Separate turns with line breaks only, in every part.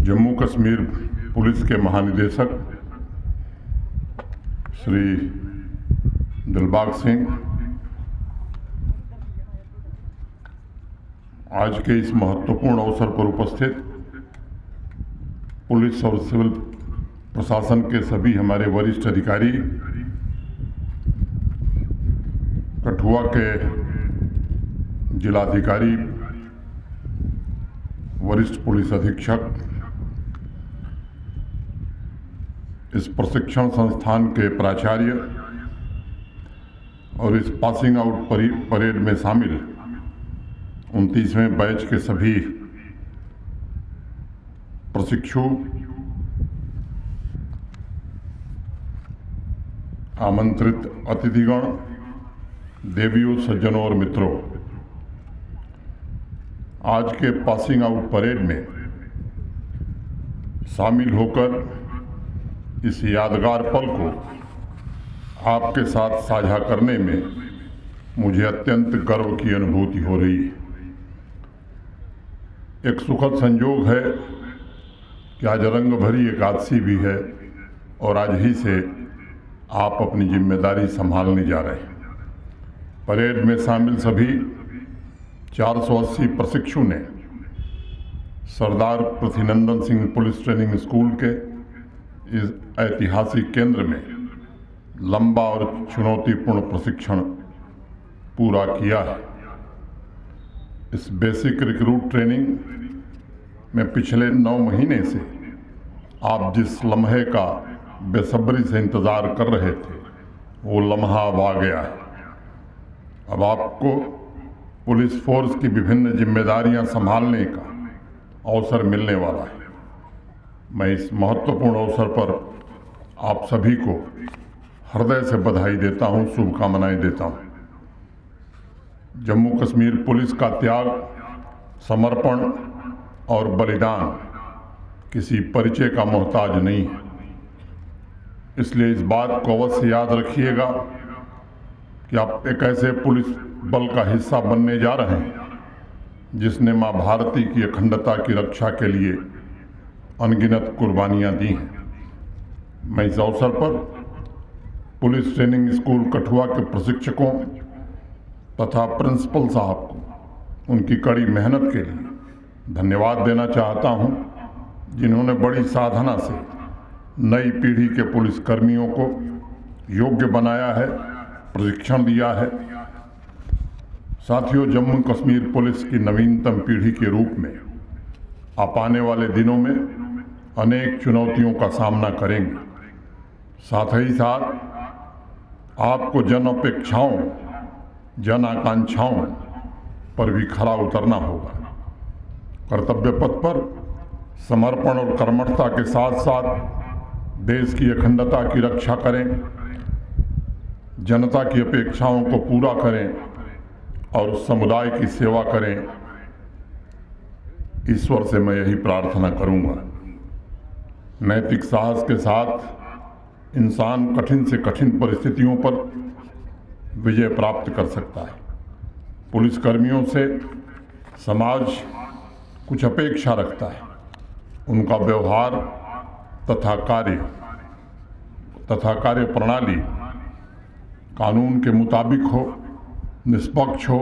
Jammu Kashmir police के महानिदेशक श्री दिलबाग सिंह आज के इस महत्वपूर्ण अवसर पर उपस्थित पुलिस और सिविल प्रशासन के सभी हमारे वरिष्ठ अधिकारी, कठुआ के जिलाधिकारी, वरिष्ठ पुलिस अधीक्षक, इस प्रशिक्षण संस्थान के प्राचार्य और इस पासिंग आउट परेड में शामिल 29वें बैच के सभी प्रशिक्षु, आमंत्रित अतिथिगण, देवियों, सज्जनों और मित्रों, आज के पासिंग आउट परेड में शामिल होकर इस यादगार पल को आपके साथ साझा करने में मुझे अत्यंत गर्व की अनुभूति हो रही है। एक सुखद संयोग है कि आज रंग भरी एकादशी भी है और आज ही से आप अपनी जिम्मेदारी संभालने जा रहे हैं। परेड में शामिल सभी 480 प्रशिक्षु ने सरदार पृथ्वीनंदन सिंह पुलिस ट्रेनिंग स्कूल के इस ऐतिहासिक केंद्र में लंबा और चुनौतीपूर्ण प्रशिक्षण पूरा किया है। इस बेसिक रिक्रूट ट्रेनिंग में पिछले 9 महीने से आप जिस लम्हे का बेसब्री से इंतज़ार कर रहे थे, वो लम्हा अब आ गया है। अब आपको पुलिस फोर्स की विभिन्न जिम्मेदारियां संभालने का अवसर मिलने वाला है। मैं इस महत्वपूर्ण अवसर पर आप सभी को हृदय से बधाई देता हूं, शुभकामनाएं देता हूं। जम्मू कश्मीर पुलिस का त्याग, समर्पण और बलिदान किसी परिचय का मोहताज नहीं है। इसलिए इस बात को अवश्य याद रखिएगा कि आप एक ऐसे पुलिस बल का हिस्सा बनने जा रहे हैं जिसने मां भारती की अखंडता की रक्षा के लिए अनगिनत कुर्बानियां दी हैं। मैं इस अवसर पर पुलिस ट्रेनिंग स्कूल कठुआ के प्रशिक्षकों तथा प्रिंसिपल साहब को उनकी कड़ी मेहनत के लिए धन्यवाद देना चाहता हूं, जिन्होंने बड़ी साधना से नई पीढ़ी के पुलिस कर्मियों को योग्य बनाया है, प्रशिक्षण दिया है। साथियों, जम्मू कश्मीर पुलिस की नवीनतम पीढ़ी के रूप में आप आने वाले दिनों में अनेक चुनौतियों का सामना करेंगे। साथ ही साथ आपको जन अपेक्षाओं, जन आकांक्षाओं पर भी खरा उतरना होगा। कर्तव्य पथ पर समर्पण और कर्मठता के साथ साथ देश की अखंडता की रक्षा करें, जनता की अपेक्षाओं को पूरा करें और समुदाय की सेवा करें। ईश्वर से मैं यही प्रार्थना करूंगा। नैतिक साहस के साथ इंसान कठिन से कठिन परिस्थितियों पर विजय प्राप्त कर सकता है। पुलिसकर्मियों से समाज कुछ अपेक्षा रखता है। उनका व्यवहार तथा कार्य प्रणाली कानून के मुताबिक हो, निष्पक्ष हो,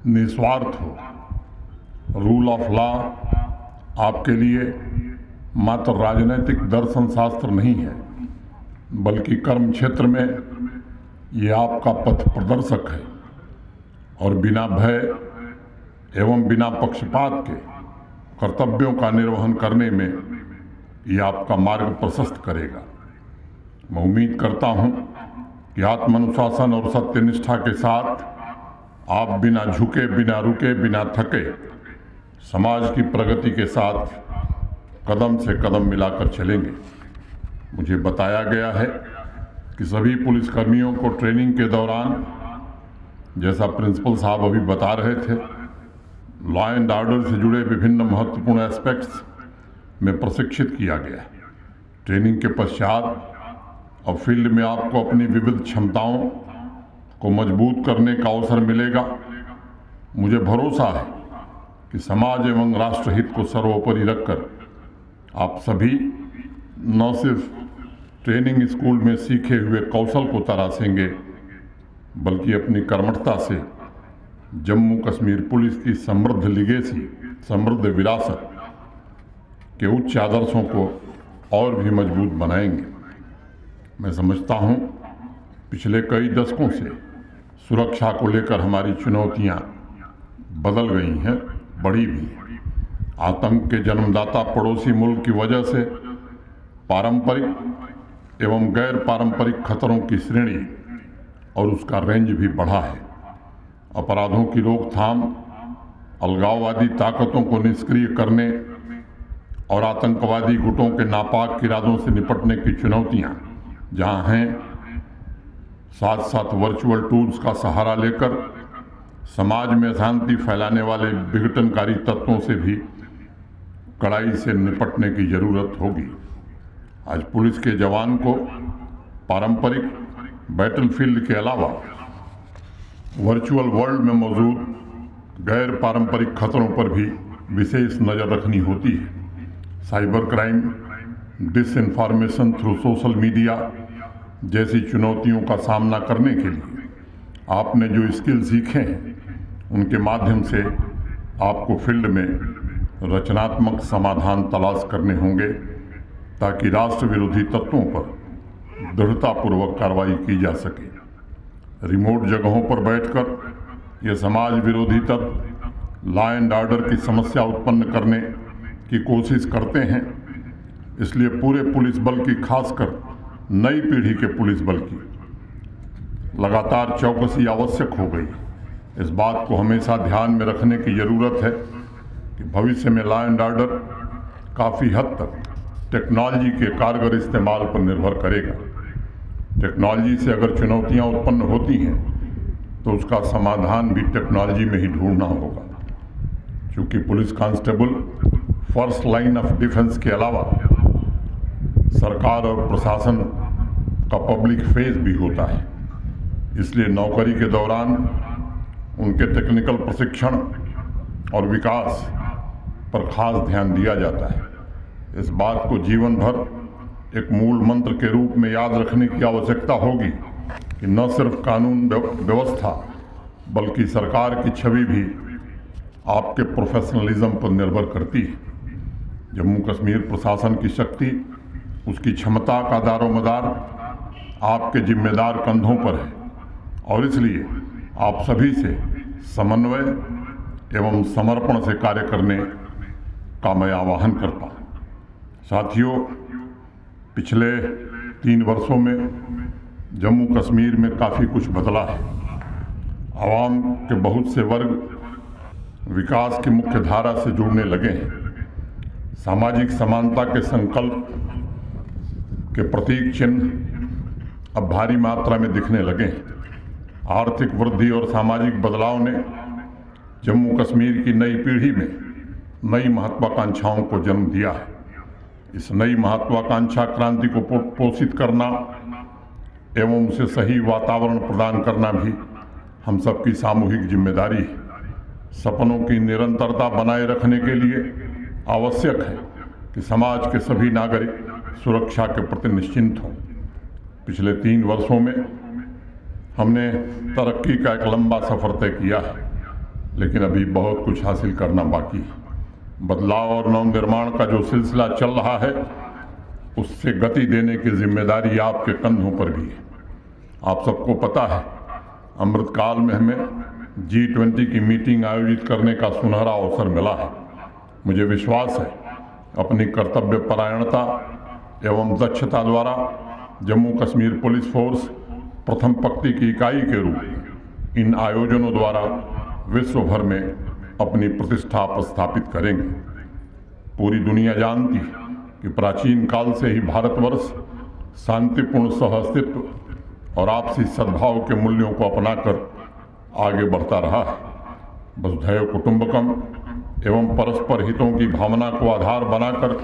निस्वार्थ हो। रूल ऑफ लॉ आपके लिए मात्र राजनीतिक दर्शन शास्त्र नहीं है, बल्कि कर्म क्षेत्र में ये आपका पथ प्रदर्शक है और बिना भय एवं बिना पक्षपात के कर्तव्यों का निर्वहन करने में ये आपका मार्ग प्रशस्त करेगा। मैं उम्मीद करता हूँ कि आत्मानुशासन और सत्यनिष्ठा के साथ आप बिना झुके, बिना रुके, बिना थके समाज की प्रगति के साथ कदम से कदम मिलाकर चलेंगे। मुझे बताया गया है कि सभी पुलिसकर्मियों को ट्रेनिंग के दौरान, जैसा प्रिंसिपल साहब अभी बता रहे थे, लॉ एंड ऑर्डर से जुड़े विभिन्न महत्वपूर्ण एस्पेक्ट्स में प्रशिक्षित किया गया है। ट्रेनिंग के पश्चात अब फील्ड में आपको अपनी विविध क्षमताओं को मजबूत करने का अवसर मिलेगा। मुझे भरोसा है कि समाज एवं राष्ट्रहित को सर्वोपरि रखकर आप सभी न सिर्फ ट्रेनिंग स्कूल में सीखे हुए कौशल को तराशेंगे, बल्कि अपनी कर्मठता से जम्मू कश्मीर पुलिस की समृद्ध लिगेसी, समृद्ध विरासत के उच्च आदर्शों को और भी मजबूत बनाएंगे। मैं समझता हूँ पिछले कई दशकों से सुरक्षा को लेकर हमारी चुनौतियाँ बदल गई हैं, बढ़ी भी। आतंक के जन्मदाता पड़ोसी मुल्क की वजह से पारंपरिक एवं गैर पारंपरिक खतरों की श्रेणी और उसका रेंज भी बढ़ा है। अपराधों की रोकथाम, अलगाववादी ताकतों को निष्क्रिय करने और आतंकवादी गुटों के नापाक इरादों से निपटने की चुनौतियां जहां हैं, साथ साथ वर्चुअल टूल्स का सहारा लेकर समाज में अशांति फैलाने वाले विघटनकारी तत्वों से भी कड़ाई से निपटने की जरूरत होगी। आज पुलिस के जवान को पारंपरिक बैटलफील्ड के अलावा वर्चुअल वर्ल्ड में मौजूद गैर पारंपरिक खतरों पर भी विशेष नज़र रखनी होती है। Cyber crime, disinformation through social media जैसी चुनौतियों का सामना करने के लिए आपने जो स्किल सीखे हैं, उनके माध्यम से आपको फील्ड में रचनात्मक समाधान तलाश करने होंगे, ताकि राष्ट्र विरोधी तत्वों पर दृढ़तापूर्वक कार्रवाई की जा सके। रिमोट जगहों पर बैठकर ये समाज विरोधी तत्व लॉ एंड ऑर्डर की समस्या उत्पन्न करने की कोशिश करते हैं। इसलिए पूरे पुलिस बल की, खासकर नई पीढ़ी के पुलिस बल की लगातार चौकसी आवश्यक हो गई। इस बात को हमेशा ध्यान में रखने की ज़रूरत है कि भविष्य में लॉ एंड ऑर्डर काफ़ी हद तक टेक्नोलॉजी के कारगर इस्तेमाल पर निर्भर करेगा। टेक्नोलॉजी से अगर चुनौतियां उत्पन्न होती हैं तो उसका समाधान भी टेक्नोलॉजी में ही ढूंढना होगा। क्योंकि police constable first line of defence के अलावा सरकार और प्रशासन का पब्लिक फेस भी होता है। इसलिए नौकरी के दौरान उनके टेक्निकल प्रशिक्षण और विकास पर खास ध्यान दिया जाता है। इस बात को जीवन भर एक मूल मंत्र के रूप में याद रखने की आवश्यकता होगी कि न सिर्फ कानून व्यवस्था बल्कि सरकार की छवि भी आपके प्रोफेशनलिज्म पर निर्भर करती है। जम्मू कश्मीर प्रशासन की शक्ति, उसकी क्षमता का दारोमदार आपके जिम्मेदार कंधों पर है और इसलिए आप सभी से समन्वय एवं समर्पण से कार्य करने का मैं आह्वान करता हूँ। साथियों, पिछले 3 वर्षों में जम्मू कश्मीर में काफ़ी कुछ बदला है। आवाम के बहुत से वर्ग विकास की मुख्य धारा से जुड़ने लगे हैं। सामाजिक समानता के संकल्प के प्रतीक चिन्ह अब भारी मात्रा में दिखने लगे हैं। आर्थिक वृद्धि और सामाजिक बदलाव ने जम्मू कश्मीर की नई पीढ़ी में नई महत्वाकांक्षाओं को जन्म दिया है। इस नई महत्वाकांक्षा क्रांति को पोषित करना एवं उसे सही वातावरण प्रदान करना भी हम सबकी सामूहिक जिम्मेदारी है। सपनों की निरंतरता बनाए रखने के लिए आवश्यक है कि समाज के सभी नागरिक सुरक्षा के प्रति निश्चिंत हों। पिछले 3 वर्षों में हमने तरक्की का एक लंबा सफर तय किया है, लेकिन अभी बहुत कुछ हासिल करना बाकी है। बदलाव और नवनिर्माण का जो सिलसिला चल रहा है, उससे गति देने की जिम्मेदारी आपके कंधों पर भी है। आप सबको पता है, अमृतकाल में हमें G20 की मीटिंग आयोजित करने का सुनहरा अवसर मिला है। मुझे विश्वास है अपनी कर्तव्य परायणता एवं दक्षता द्वारा जम्मू कश्मीर पुलिस फोर्स प्रथम पंक्ति की इकाई के रूप में इन आयोजनों द्वारा विश्व भर में अपनी प्रतिष्ठा स्थापित करेंगे। पूरी दुनिया जानती है कि प्राचीन काल से ही भारतवर्ष शांतिपूर्ण सहअस्तित्व और आपसी सद्भाव के मूल्यों को अपनाकर आगे बढ़ता रहा है। वसुधैव कुटुंबकम एवं परस्पर हितों की भावना को आधार बनाकर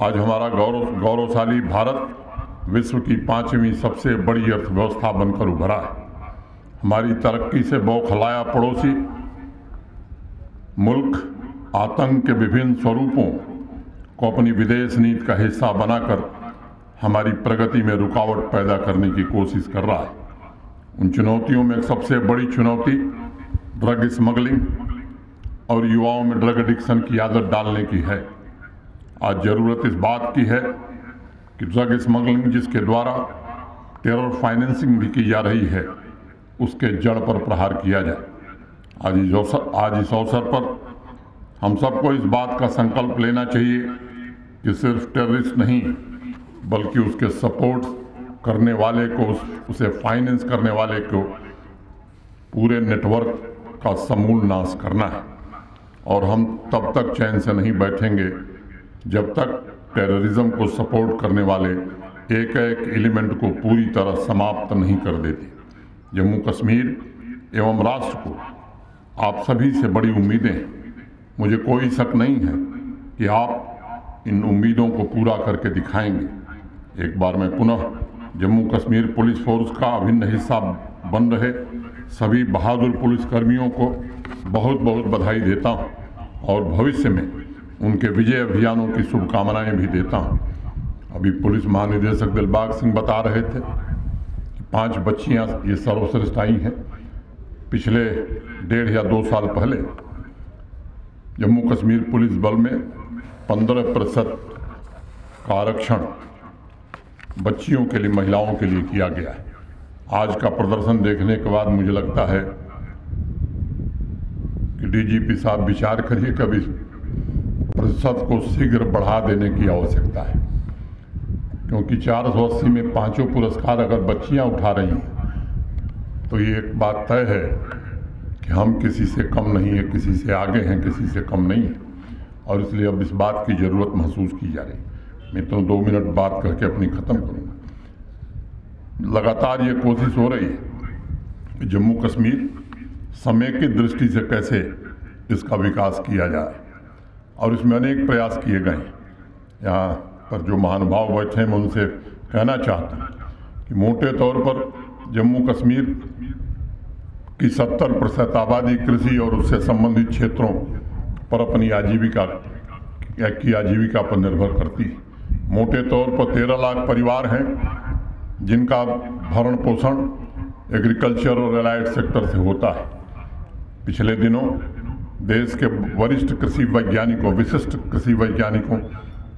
आज हमारा गौरवशाली भारत विश्व की 5वीं सबसे बड़ी अर्थव्यवस्था बनकर उभरा है। हमारी तरक्की से बौखलाया पड़ोसी मुल्क आतंक के विभिन्न स्वरूपों को अपनी विदेश नीति का हिस्सा बनाकर हमारी प्रगति में रुकावट पैदा करने की कोशिश कर रहा है। उन चुनौतियों में सबसे बड़ी चुनौती ड्रग स्मगलिंग और युवाओं में ड्रग एडिक्शन की आदत डालने की है। आज जरूरत इस बात की है कि ड्रग स्मगलिंग जिसके द्वारा टेरर फाइनेंसिंग भी की जा रही है, उसके जड़ पर प्रहार किया जाए। आज इस अवसर पर हम सबको इस बात का संकल्प लेना चाहिए कि सिर्फ टेररिस्ट नहीं बल्कि उसके सपोर्ट करने वाले को, उसे फाइनेंस करने वाले को पूरे नेटवर्क का समूल नाश करना है। और हम तब तक चैन से नहीं बैठेंगे जब तक टेररिज्म को सपोर्ट करने वाले एक एक एलिमेंट को पूरी तरह समाप्त नहीं कर देते। जम्मू कश्मीर एवं राष्ट्र को आप सभी से बड़ी उम्मीदें हैं। मुझे कोई शक नहीं है कि आप इन उम्मीदों को पूरा करके दिखाएंगे। एक बार मैं पुनः जम्मू कश्मीर पुलिस फोर्स का अभिन्न हिस्सा बन रहे सभी बहादुर पुलिसकर्मियों को बहुत बहुत बधाई देता हूं और भविष्य में उनके विजय अभियानों की शुभकामनाएं भी देता हूं। अभी पुलिस महानिदेशक दिलबाग सिंह बता रहे थे कि 5 बच्चियां ये सर्वश्रेष्ठ आई हैं। पिछले 1.5 या 2 साल पहले जम्मू कश्मीर पुलिस बल में 15% का आरक्षण बच्चियों के लिए, महिलाओं के लिए किया गया है। आज का प्रदर्शन देखने के बाद मुझे लगता है कि डीजीपी साहब विचार करिए, कभी प्रतिशत को शीघ्र बढ़ा देने की आवश्यकता है, क्योंकि 480 में 5 पुरस्कार अगर बच्चियां उठा रही हैं तो ये एक बात तय है कि हम किसी से कम नहीं है, किसी से आगे हैं, किसी से कम नहीं है। और इसलिए अब इस बात की ज़रूरत महसूस की जा रही है। मैं तो 2 मिनट बात करके अपनी ख़त्म करूँगा। लगातार ये कोशिश हो रही है कि जम्मू कश्मीर समय की दृष्टि से कैसे इसका विकास किया जाए, और इसमें अनेक प्रयास किए गए हैं। यहाँ पर जो महानुभाव बैठे हैं मैं उनसे कहना चाहता हूँ कि मोटे तौर पर जम्मू कश्मीर की 70% आबादी कृषि और उससे संबंधित क्षेत्रों पर अपनी आजीविका पर निर्भर करती है। मोटे तौर पर 13 लाख परिवार हैं जिनका भरण पोषण एग्रीकल्चर और एलाइड सेक्टर से होता है। पिछले दिनों देश के वरिष्ठ कृषि वैज्ञानिकों, विशिष्ट कृषि वैज्ञानिकों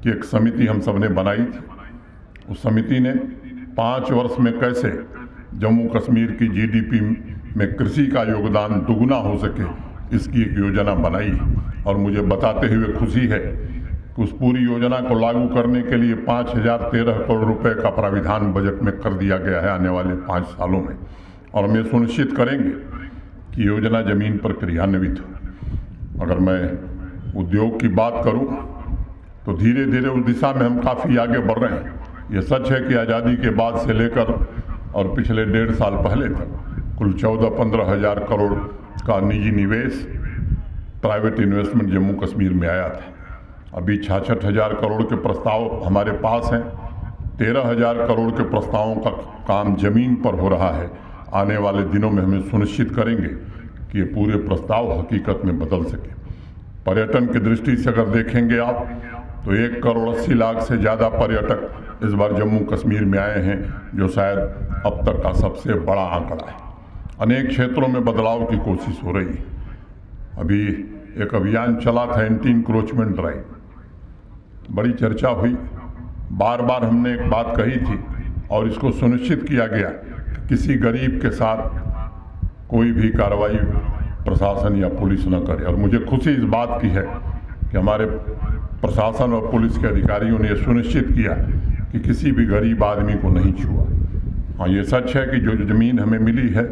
की एक समिति हम सब ने बनाई थी। उस समिति ने 5 वर्ष में कैसे जम्मू कश्मीर की जीडीपी में कृषि का योगदान दुगुना हो सके, इसकी एक योजना बनाई है। और मुझे बताते हुए खुशी है कि उस पूरी योजना को लागू करने के लिए 5013 करोड़ रुपए का प्राविधान बजट में कर दिया गया है आने वाले 5 सालों में। और हम ये सुनिश्चित करेंगे कि योजना जमीन पर क्रियान्वित हो। अगर मैं उद्योग की बात करूं तो धीरे धीरे उस दिशा में हम काफ़ी आगे बढ़ रहे हैं। ये सच है कि आज़ादी के बाद से लेकर और पिछले 1.5 साल पहले तक कुल 14-15 हज़ार करोड़ का निजी निवेश, प्राइवेट इन्वेस्टमेंट जम्मू कश्मीर में आया था। अभी 66,000 करोड़ के प्रस्ताव हमारे पास हैं। 13,000 करोड़ के प्रस्तावों का काम जमीन पर हो रहा है। आने वाले दिनों में हमें सुनिश्चित करेंगे कि ये पूरे प्रस्ताव हकीकत में बदल सके। पर्यटन की दृष्टि से अगर देखेंगे आप तो 1 करोड़ 80 लाख से ज़्यादा पर्यटक इस बार जम्मू कश्मीर में आए हैं, जो शायद अब तक का सबसे बड़ा आंकड़ा है। अनेक क्षेत्रों में बदलाव की कोशिश हो रही है। अभी एक अभियान चला था एंटी इंक्रोचमेंट ड्राइव, बड़ी चर्चा हुई। बार बार हमने एक बात कही थी और इसको सुनिश्चित किया गया कि किसी गरीब के साथ कोई भी कार्रवाई प्रशासन या पुलिस न करे। और मुझे खुशी इस बात की है कि हमारे प्रशासन और पुलिस के अधिकारियों ने यह सुनिश्चित किया कि किसी भी गरीब आदमी को नहीं छुआ। हाँ, ये सच है कि जो ज़मीन हमें मिली है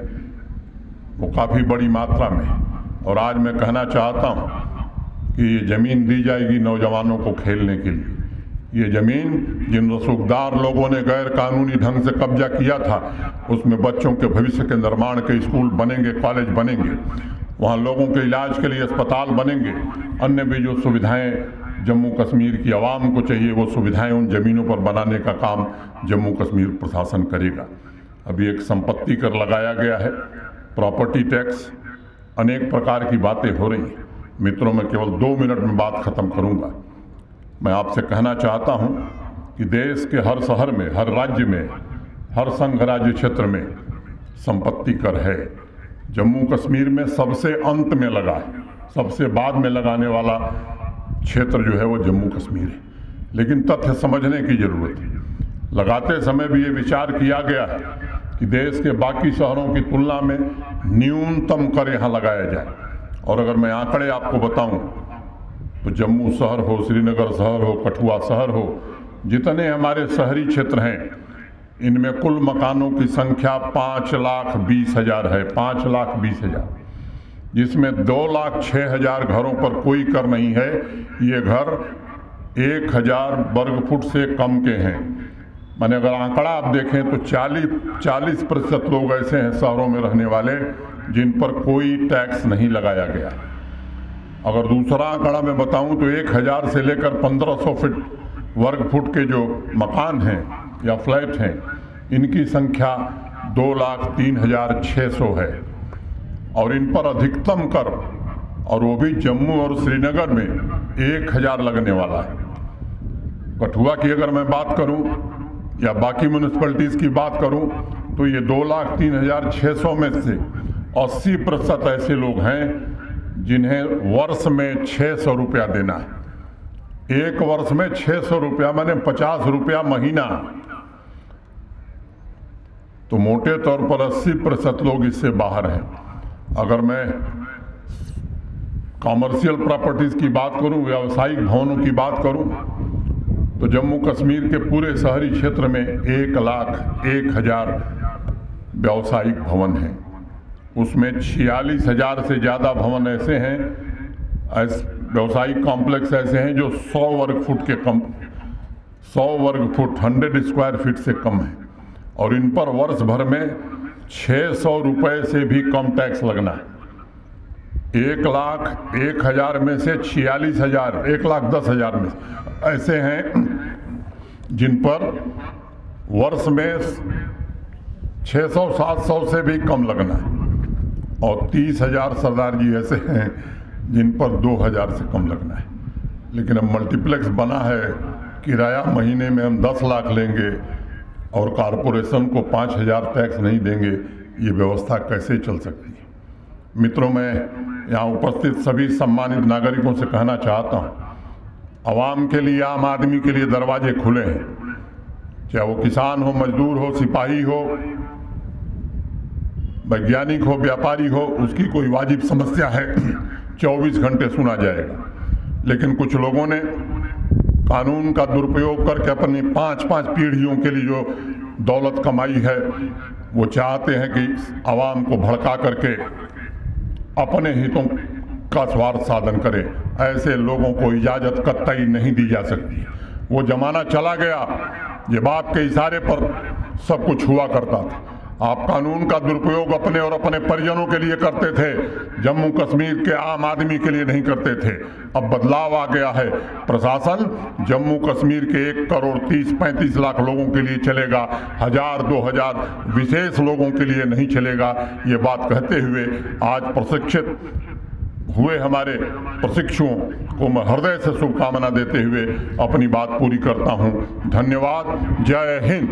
वो काफ़ी बड़ी मात्रा में है। और आज मैं कहना चाहता हूँ कि ये ज़मीन दी जाएगी नौजवानों को खेलने के लिए। ये ज़मीन जिन रसूखदार लोगों ने गैर कानूनी ढंग से कब्जा किया था, उसमें बच्चों के भविष्य के निर्माण के स्कूल बनेंगे, कॉलेज बनेंगे, वहाँ लोगों के इलाज के लिए अस्पताल बनेंगे। अन्य भी जो सुविधाएं जम्मू कश्मीर की आवाम को चाहिए, वो सुविधाएं उन ज़मीनों पर बनाने का काम जम्मू कश्मीर प्रशासन करेगा। अभी एक संपत्ति कर लगाया गया है, प्रॉपर्टी टैक्स, अनेक प्रकार की बातें हो रही हैं। मित्रों, मैं केवल 2 मिनट में बात ख़त्म करूंगा। मैं आपसे कहना चाहता हूं कि देश के हर शहर में, हर राज्य में, हर संघ राज्य क्षेत्र में संपत्ति कर है। जम्मू कश्मीर में सबसे अंत में लगा है, सबसे बाद में लगाने वाला क्षेत्र जो है वो जम्मू कश्मीर है। लेकिन तथ्य समझने की जरूरत है। लगाते समय भी ये विचार किया गया है कि देश के बाकी शहरों की तुलना में न्यूनतम कर यहाँ लगाया जाए। और अगर मैं आंकड़े आपको बताऊं तो जम्मू शहर हो, श्रीनगर शहर हो, कठुआ शहर हो, जितने हमारे शहरी क्षेत्र हैं, इनमें कुल मकानों की संख्या 5,20,000 है। 5,20,000, जिसमें 2,06,000 घरों पर कोई कर नहीं है। ये घर 1,000 वर्ग फुट से कम के हैं। माने अगर आंकड़ा आप देखें तो 40% लोग ऐसे हैं शहरों में रहने वाले जिन पर कोई टैक्स नहीं लगाया गया। अगर दूसरा आंकड़ा मैं बताऊं तो 1,000 से लेकर 1,500 फीट वर्ग फुट के जो मकान हैं या फ्लैट हैं, इनकी संख्या 2,03,600 है। और इन पर अधिकतम कर, और वो भी जम्मू और श्रीनगर में 1,000 लगने वाला है। कठुआ की अगर मैं बात करूं या बाकी म्यूनिसिपैलिटीज़ की बात करूं तो ये 2,03,600 में से 80% ऐसे लोग हैं जिन्हें वर्ष में 600 रुपया देना है। एक वर्ष में 600 रुपया माने 50 रुपया महीना। तो मोटे तौर पर 80% लोग इससे बाहर हैं। अगर मैं कॉमर्शियल प्रॉपर्टीज़ की बात करूं, व्यावसायिक भवनों की बात करूं, तो जम्मू कश्मीर के पूरे शहरी क्षेत्र में 1,01,000 व्यावसायिक भवन हैं। उसमें 46,000 से ज़्यादा भवन ऐसे हैं, व्यावसायिक कॉम्प्लेक्स ऐसे हैं जो 100 वर्ग फुट के कम, 100 वर्ग फुट 100 स्क्वायर फीट से कम है। और इन पर वर्ष भर में 600 रुपये से भी कम टैक्स लगना है। 1,01,000 में से 46,000, 1,10,000 में ऐसे हैं जिन पर वर्ष में 600-700 से भी कम लगना है। और 30,000 सरदार जी ऐसे हैं जिन पर 2,000 से कम लगना है। लेकिन अब मल्टीप्लेक्स बना है, किराया महीने में हम 10 लाख लेंगे और कॉरपोरेशन को 5,000 टैक्स नहीं देंगे, ये व्यवस्था कैसे चल सकती है? मित्रों, मैं यहाँ उपस्थित सभी सम्मानित नागरिकों से कहना चाहता हूँ, आवाम के लिए, आम आदमी के लिए दरवाजे खुले हैं। चाहे वो किसान हो, मजदूर हो, सिपाही हो, वैज्ञानिक हो, व्यापारी हो, उसकी कोई वाजिब समस्या है 24 घंटे सुना जाएगा। लेकिन कुछ लोगों ने कानून का दुरुपयोग करके अपनी 5-5 पीढ़ियों के लिए जो दौलत कमाई है, वो चाहते हैं कि आवाम को भड़का करके अपने हितों का स्वार्थ साधन करें। ऐसे लोगों को इजाज़त कतई नहीं दी जा सकती। वो जमाना चला गया, ये बाप के इशारे पर सब कुछ हुआ करता था। आप कानून का दुरुपयोग अपने और अपने परिजनों के लिए करते थे, जम्मू कश्मीर के आम आदमी के लिए नहीं करते थे। अब बदलाव आ गया है। प्रशासन जम्मू कश्मीर के 1,30,35 लाख लोगों के लिए चलेगा, 1,000-2,000 विशेष लोगों के लिए नहीं चलेगा। ये बात कहते हुए आज प्रशिक्षित हुए हमारे प्रशिक्षुओं को मैं हृदय से शुभकामना देते हुए अपनी बात पूरी करता हूँ। धन्यवाद। जय हिंद।